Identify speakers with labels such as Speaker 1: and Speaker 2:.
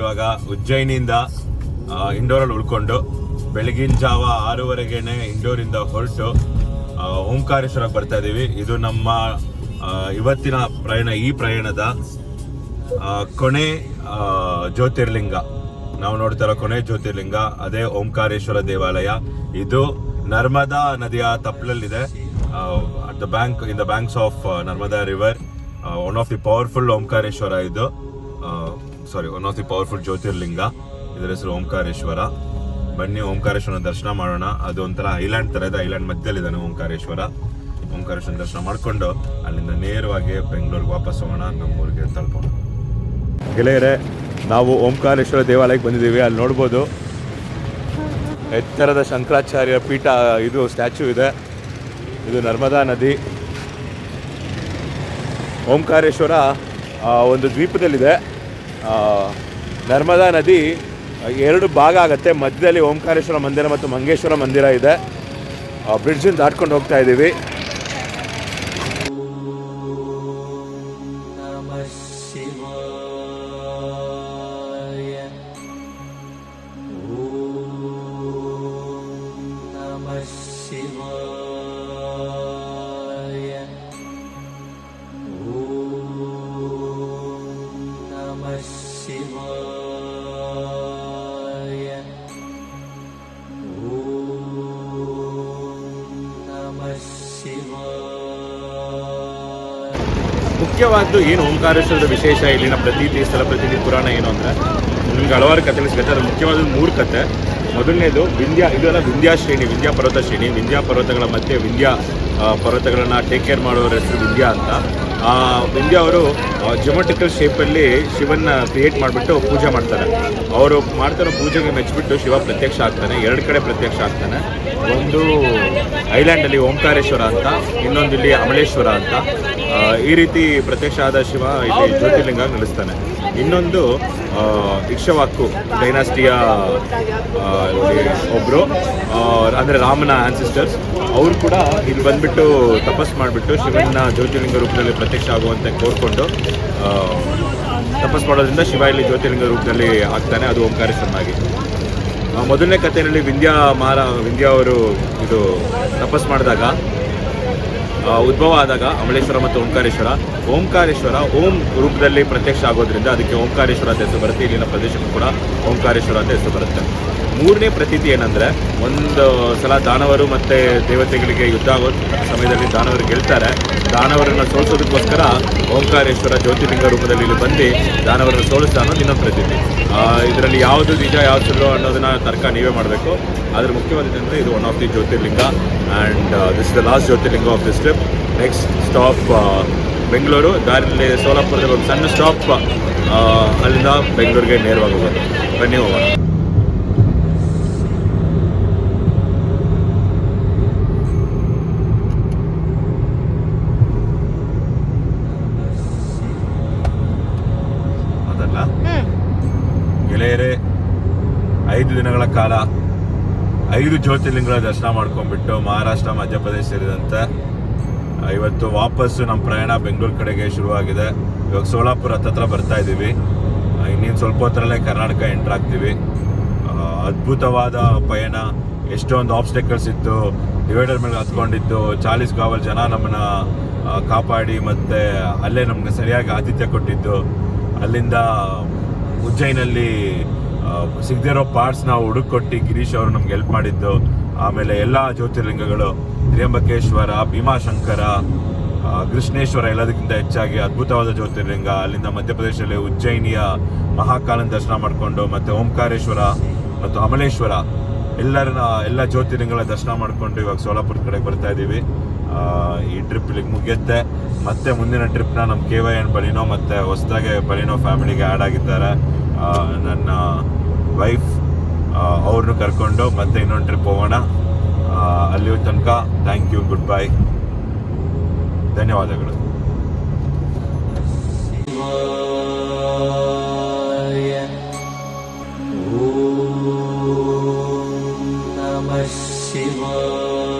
Speaker 1: ಇವಾಗ ಉಜ್ಜಯಿನಿಯಿಂದ ಇಂಡೋರಲ್ಲಿ ಉಳ್ಕೊಂಡು ಬೆಳಗಿನ ಜಾವ 6:30ಗೆ ಇಂಡೋರಿಂದ ಹೊರಟು ಓಂಕಾರೇಶ್ವರಕ್ಕೆ ಬರ್ತಾ ಇದ್ದೀವಿ. ಇದು ನಮ್ಮ ಇವತ್ತಿನ ಪ್ರಯಾಣ. ಈ ಪ್ರಯಾಣದ ಕೊನೆ ಜ್ಯೋತಿರ್ಲಿಂಗ, ನಾವು ನೋಡ್ತಾ ಇರೋ ಕೊನೆ ಜ್ಯೋತಿರ್ಲಿಂಗ ಅದೇ ಓಂಕಾರೇಶ್ವರ ದೇವಾಲಯ. ಇದು ನರ್ಮದಾ ನದಿಯ ತಪ್ಪಲಲ್ಲಿದೆ. At the bank in the banks of Narmada river. One of the powerful Omkareshwara ಇದು. One of the powerful Jyotirlinga. ಇದರ ಹೆಸರು ಓಂಕಾರೇಶ್ವರ. ಬನ್ನಿ ಓಂಕಾರೇಶ್ವರನ ದರ್ಶನ ಮಾಡೋಣ. ಅದು ಒಂಥರ ಐಲ್ಯಾಂಡ್ ತರ ಇದೆ. ಐಲ್ಯಾಂಡ್ ಮಧ್ಯದಲ್ಲಿದ್ದಾನೆ ಓಂಕಾರೇಶ್ವರ ದರ್ಶನ ಮಾಡ್ಕೊಂಡು ಅಲ್ಲಿಂದ ನೇರವಾಗಿ ಬೆಂಗಳೂರಿಗೆ ವಾಪಸ್ ಹೋಗೋಣ, ನಮ್ಮೂರಿಗೆ ತಲುಪೋಣ. ಗೆಳೆಯರೆ, ನಾವು ಓಂಕಾರೇಶ್ವರ ದೇವಾಲಯಕ್ಕೆ ಬಂದಿದ್ದೀವಿ. ಅಲ್ಲಿ ನೋಡ್ಬೋದು ಎತ್ತರದ ಶಂಕರಾಚಾರ್ಯ ಪೀಠ, ಇದು ಸ್ಟ್ಯಾಚ್ಯೂ ಇದೆ. ಇದು ನರ್ಮದಾ ನದಿ. ಓಂಕಾರೇಶ್ವರ ಒಂದು ದ್ವೀಪದಲ್ಲಿದೆ. ನರ್ಮದಾ ನದಿ 2 ಭಾಗ ಆಗುತ್ತೆ. ಮಧ್ಯದಲ್ಲಿ ಓಂಕಾರೇಶ್ವರ ಮಂದಿರ ಮತ್ತು ಮಂಗೇಶ್ವರ ಮಂದಿರ ಇದೆ. ಬ್ರಿಡ್ಜನ್ನು ದಾಟ್ಕೊಂಡು ಹೋಗ್ತಾ ಇದ್ದೀವಿ. ಮುಖ್ಯವಾದ್ದು ಏನು ಓಂಕಾರೇಶ್ವರದ ವಿಶೇಷ, ಇಲ್ಲಿನ ಪ್ರತೀತಿ, ಸ್ಥಳ ಪ್ರತೀತಿ, ಪುರಾಣ ಏನು ಅಂದರೆ ನಿಮ್ಗೆ ಹಲವಾರು ಕಥೆಗಳು ಸಿಗುತ್ತೆ. ಅದು ಮುಖ್ಯವಾದ 3 ಕಥೆ. ಮೊದಲನೇದು ಇದೆಲ್ಲ ವಿಂಧ್ಯ ಶ್ರೇಣಿ, ವಿಂಧ್ಯ ಪರ್ವತ ಶ್ರೇಣಿ. ವಿಂಧ್ಯ ಪರ್ವತಗಳ ಮಧ್ಯೆ ವಿಂಧ್ಯ ಪರ್ವತಗಳನ್ನು ಟೇಕ್ ಕೇರ್ ಮಾಡೋರ ಹೆಸರು ವಿಂಧ್ಯ ಅಂತ. ವಿಂಧ್ಯ ಅವರು ಜಿಯೋಮೆಟ್ರಿಕಲ್ ಶೇಪಲ್ಲಿ ಶಿವನ್ನ ಕ್ರಿಯೇಟ್ ಮಾಡಿಬಿಟ್ಟು ಪೂಜೆ ಮಾಡ್ತಾರೆ. ಅವರು ಮಾಡ್ತಾರೋ ಪೂಜೆಗೆ ಮೆಚ್ಚಿಬಿಟ್ಟು ಶಿವ ಪ್ರತ್ಯಕ್ಷ ಆಗ್ತಾನೆ. 2 ಕಡೆ ಪ್ರತ್ಯಕ್ಷ ಆಗ್ತಾನೆ. ಒಂದು ಐಲ್ಯಾಂಡಲ್ಲಿ ಓಂಕಾರೇಶ್ವರ ಅಂತ, ಇನ್ನೊಂದು ಇಲ್ಲಿ ಅಮಲೇಶ್ವರ ಅಂತ. ಈ ರೀತಿ ಪ್ರತ್ಯಕ್ಷ ಆದ ಶಿವ ಇಲ್ಲಿ ಜ್ಯೋತಿರ್ಲಿಂಗ ನಿಲ್ಲಿಸ್ತಾನೆ. ಇನ್ನೊಂದು ಇಕ್ಷವಾಕು ಡೈನಾಸ್ಟಿಯ ಒಬ್ಬರು, ಅಂದರೆ ರಾಮನ ಆನ್ಸಿಸ್ಟರ್ಸ್, ಅವರು ಕೂಡ ಇಲ್ಲಿ ಬಂದುಬಿಟ್ಟು ತಪಸ್ ಮಾಡಿಬಿಟ್ಟು ಶಿವನ ಜ್ಯೋತಿರ್ಲಿಂಗ ರೂಪದಲ್ಲಿ ಪ್ರತ್ಯಕ್ಷ ಆಗುವಂತೆ ಕೋರ್ಕೊಂಡು ತಪಸ್ ಮಾಡೋದ್ರಿಂದ ಶಿವ ಇಲ್ಲಿ ಜ್ಯೋತಿರ್ಲಿಂಗ ರೂಪದಲ್ಲಿ ಆಗ್ತಾನೆ. ಅದು ಓಂಕಾರೇಶ್ವರನಾಗಿ. ಮೊದಲನೇ ಕಥೆಯಲ್ಲಿ ವಿಂಧ್ಯ ಅವರು ಇದು ತಪಸ್ ಮಾಡಿದಾಗ, ಉದ್ಭವ ಆದಾಗ ಅಮಲೇಶ್ವರ ಮತ್ತು ಓಂಕಾರೇಶ್ವರ ಓಂ ರೂಪದಲ್ಲಿ ಪ್ರತ್ಯಕ್ಷ ಆಗೋದ್ರಿಂದ ಅದಕ್ಕೆ ಓಂಕಾರೇಶ್ವರ ಅಂತ ಹೆಸರು ಬರುತ್ತೆ. ಇಲ್ಲಿನ ಪ್ರದೇಶಕ್ಕೂ ಕೂಡ ಓಂಕಾರೇಶ್ವರ ಅಂತ ಹೆಸರು ಬರುತ್ತೆ. 3ನೇ ಪ್ರತೀತಿ ಏನಂದರೆ, ಒಂದು ಸಲ ದಾನವರು ಮತ್ತು ದೇವತೆಗಳಿಗೆ ಯುದ್ಧ ಆಗೋ ಸಮಯದಲ್ಲಿ ದಾನವರು ಗೆಲ್ತಾರೆ. ದಾನವರನ್ನು ಸೋಲಿಸೋದಕ್ಕೋಸ್ಕರ ಓಂಕಾರೇಶ್ವರ ಜ್ಯೋತಿರ್ಲಿಂಗ ರೂಪದಲ್ಲಿ ಇಲ್ಲಿ ಬಂದು ದಾನವರನ್ನು ಸೋಲಿಸ್ತಾ ಅನ್ನೋದು ಇನ್ನೊಂದು ಪ್ರತೀತಿ. ಇದರಲ್ಲಿ ಯಾವುದು ನಿಜ ಯಾವುದು ಸುಳ್ಳು ಅನ್ನೋದನ್ನ ತರ್ಕ ನೀವೇ ಮಾಡಬೇಕು. ಆದರೆ ಮುಖ್ಯವಾದಂದರೆ ಇದು one of the Jyotirlinga. And this is the last Jyotirlinga of this trip. Next stop Bengaluru. ದಾರಿಯಲ್ಲಿ ಸೋಲಾಪುರದಲ್ಲಿ ಒಂದು ಸಣ್ಣ ಸ್ಟಾಪ್, ಅಲ್ಲಿಂದ ಬೆಂಗಳೂರಿಗೆ ನೇರವಾಗಿ ಹೋಗೋದು. ಬನ್ನಿ ಹೋಗೋಣ. ಅದಲ್ಲ ಗೆಳೆಯರೇ, 5 ದಿನಗಳ ಕಾಲ 5 ಜ್ಯೋತಿರ್ಲಿಂಗಗಳ ದರ್ಶನ ಮಾಡ್ಕೊಂಡ್ಬಿಟ್ಟು ಮಹಾರಾಷ್ಟ್ರ, ಮಧ್ಯಪ್ರದೇಶ ಸೇರಿದಂತೆ ಇವತ್ತು ವಾಪಸ್ಸು ನಮ್ಮ ಪ್ರಯಾಣ ಬೆಂಗಳೂರು ಕಡೆಗೆ ಶುರುವಾಗಿದೆ. ಇವಾಗ ಸೋಲಾಪುರ ಹತ್ತತ್ರ ಬರ್ತಾ ಇದ್ದೀವಿ. ಇನ್ನೇನು ಸ್ವಲ್ಪ ಹೊತ್ತರಲ್ಲೇ ಕರ್ನಾಟಕ ಎಂಟ್ರ್ ಆಗ್ತೀವಿ. ಅದ್ಭುತವಾದ ಪಯಣ. ಎಷ್ಟೊಂದು ಆಬ್ಸ್ಟೆಕಲ್ಸ್ ಇತ್ತು. ಡಿವೈಡರ್ ಮೇಲೆ ಹತ್ಕೊಂಡಿದ್ದು 40 ಗಾವಲ್ ಜನ ನಮ್ಮನ್ನು ಕಾಪಾಡಿ ಮತ್ತು ಅಲ್ಲೇ ನಮಗೆ ಸರಿಯಾಗಿ ಆತಿಥ್ಯ ಕೊಟ್ಟಿದ್ದು. ಅಲ್ಲಿಂದ ಉಜ್ಜಯಿನಲ್ಲಿ ಸಿಗದಿರೋ ಪಾರ್ಟ್ಸ್ನ ಹುಡುಕೊಟ್ಟು ಗಿರೀಶ್ ಅವರು ನಮ್ಗೆ ಹೆಲ್ಪ್ ಮಾಡಿದ್ದು. ಆಮೇಲೆ ಎಲ್ಲ ಜ್ಯೋತಿರ್ಲಿಂಗಗಳು, ತ್ರ್ಯಂಬಕೇಶ್ವರ, ಭೀಮಾಶಂಕರ, ಕೃಷ್ಣೇಶ್ವರ ಎಲ್ಲದಕ್ಕಿಂತ ಹೆಚ್ಚಾಗಿ ಅದ್ಭುತವಾದ ಜ್ಯೋತಿರ್ಲಿಂಗ. ಅಲ್ಲಿಂದ ಮಧ್ಯಪ್ರದೇಶದಲ್ಲಿ ಉಜ್ಜಯಿನಿಯ ಮಹಾಕಾಲನ ದರ್ಶನ ಮಾಡಿಕೊಂಡು ಮತ್ತು ಓಂಕಾರೇಶ್ವರ ಮತ್ತು ಅಮಲೇಶ್ವರ ಎಲ್ಲ ಜ್ಯೋತಿರ್ಲಿಂಗಗಳ ದರ್ಶನ ಮಾಡಿಕೊಂಡು ಇವಾಗ ಸೋಲಾಪುರ ಕಡೆಗೆ ಬರ್ತಾ ಇದ್ದೀವಿ. ಈ ಟ್ರಿಪ್ ಇಲ್ಲಿಗೆ ಮುಗಿಯುತ್ತೆ. ಮತ್ತೆ ಮುಂದಿನ ಟ್ರಿಪ್ನ ನಮ್ಮ KYN ಬಲಿನೋ ಮತ್ತು ಹೊಸದಾಗಿ ಬಲಿನೋ ಫ್ಯಾಮಿಲಿಗೆ ಆ್ಯಡ್ ಆಗಿದ್ದಾರೆ. ನನ್ನ ವೈಫ್ ಅವ್ರನ್ನೂ ಕರ್ಕೊಂಡು ಮತ್ತೆ ಇನ್ನೊಂದು ಟ್ರಿಪ್ ಹೋಗೋಣ. ಅಲ್ಲಿ ತನಕ ಥ್ಯಾಂಕ್ ಯು, ಗುಡ್ ಬೈ, ಧನ್ಯವಾದಗಳು.
Speaker 2: Namah Shivaya.